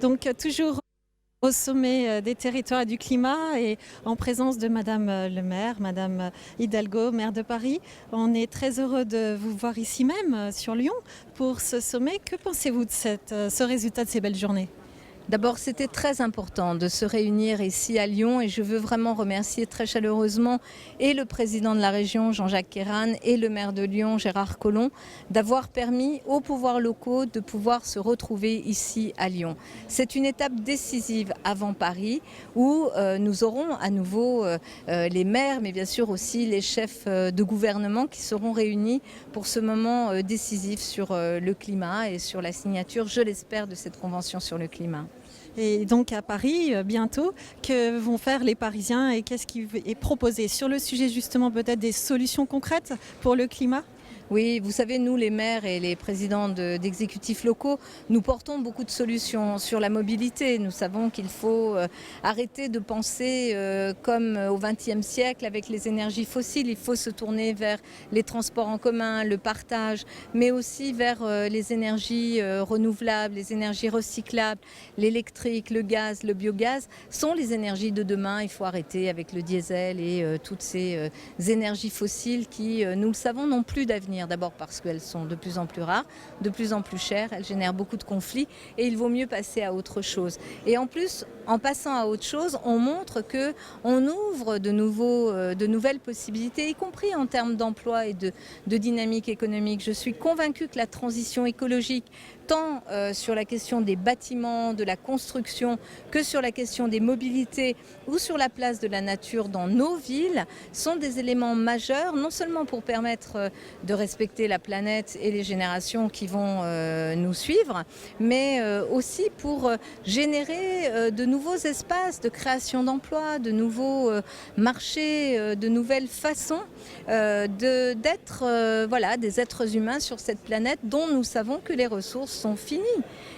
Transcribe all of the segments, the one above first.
Donc toujours au sommet des territoires et du climat et en présence de Madame le maire, Madame Hidalgo, maire de Paris. On est très heureux de vous voir ici même sur Lyon pour ce sommet. Que pensez-vous de ce résultat de ces belles journées? D'abord, c'était très important de se réunir ici à Lyon et je veux vraiment remercier très chaleureusement et le président de la région, Jean-Jacques Kérane, et le maire de Lyon, Gérard Collomb, d'avoir permis aux pouvoirs locaux de pouvoir se retrouver ici à Lyon. C'est une étape décisive avant Paris où nous aurons à nouveau les maires, mais bien sûr aussi les chefs de gouvernement qui seront réunis pour ce moment décisif sur le climat et sur la signature, je l'espère, de cette convention sur le climat. Et donc à Paris, bientôt, que vont faire les Parisiens et qu'est-ce qui est proposé sur le sujet justement peut-être des solutions concrètes pour le climat? Oui, vous savez, nous, les maires et les présidents d'exécutifs locaux, nous portons beaucoup de solutions sur la mobilité. Nous savons qu'il faut arrêter de penser comme au XXe siècle avec les énergies fossiles. Il faut se tourner vers les transports en commun, le partage, mais aussi vers les énergies renouvelables, les énergies recyclables, l'électrique, le gaz, le biogaz sont les énergies de demain. Il faut arrêter avec le diesel et toutes ces énergies fossiles qui, nous le savons, n'ont plus d'avenir. D'abord parce qu'elles sont de plus en plus rares, de plus en plus chères, elles génèrent beaucoup de conflits et il vaut mieux passer à autre chose. Et en plus, en passant à autre chose, on montre qu'on ouvre de nouvelles possibilités, y compris en termes d'emploi et de dynamique économique. Je suis convaincue que la transition écologique, tant sur la question des bâtiments, de la construction, que sur la question des mobilités ou sur la place de la nature dans nos villes, sont des éléments majeurs, non seulement pour permettre de respecter la planète et les générations qui vont nous suivre, mais aussi pour générer de nouveaux espaces de création d'emplois, de nouveaux marchés, de nouvelles façons d'être voilà, des êtres humains sur cette planète dont nous savons que les ressources sont finies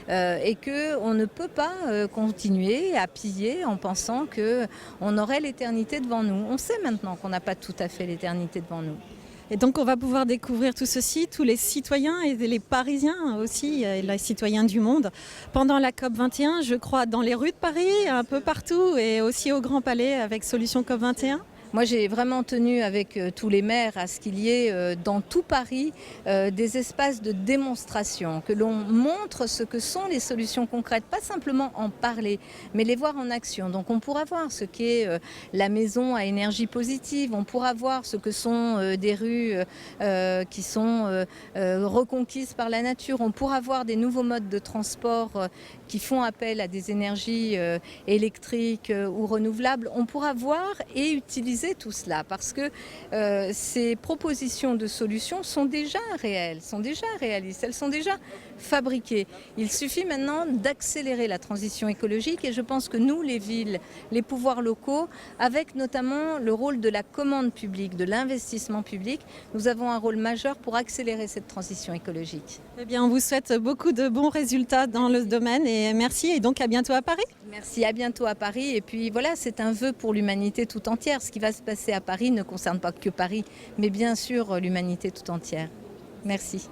et qu'on ne peut pas continuer à piller en pensant qu'on aurait l'éternité devant nous. On sait maintenant qu'on n'a pas tout à fait l'éternité devant nous. Et donc on va pouvoir découvrir tout ceci, tous les citoyens et les Parisiens aussi, et les citoyens du monde, pendant la COP21, je crois, dans les rues de Paris, un peu partout, et aussi au Grand Palais avec Solution COP21. Moi, j'ai vraiment tenu avec tous les maires à ce qu'il y ait dans tout Paris des espaces de démonstration, que l'on montre ce que sont les solutions concrètes, pas simplement en parler, mais les voir en action. Donc on pourra voir ce qu'est la maison à énergie positive, on pourra voir ce que sont des rues qui sont reconquises par la nature, on pourra voir des nouveaux modes de transport qui font appel à des énergies électriques ou renouvelables. On pourra voir et utiliser tout cela parce que ces propositions de solutions sont déjà réelles, sont déjà réalistes, elles sont déjà fabriquées. Il suffit maintenant d'accélérer la transition écologique et je pense que nous, les villes, les pouvoirs locaux, avec notamment le rôle de la commande publique, de l'investissement public, nous avons un rôle majeur pour accélérer cette transition écologique. Eh bien, on vous souhaite beaucoup de bons résultats dans le domaine et merci et donc à bientôt à Paris. Merci, à bientôt à Paris. Et puis voilà, c'est un vœu pour l'humanité tout entière. Ce qui va se passer à Paris ne concerne pas que Paris, mais bien sûr l'humanité tout entière. Merci.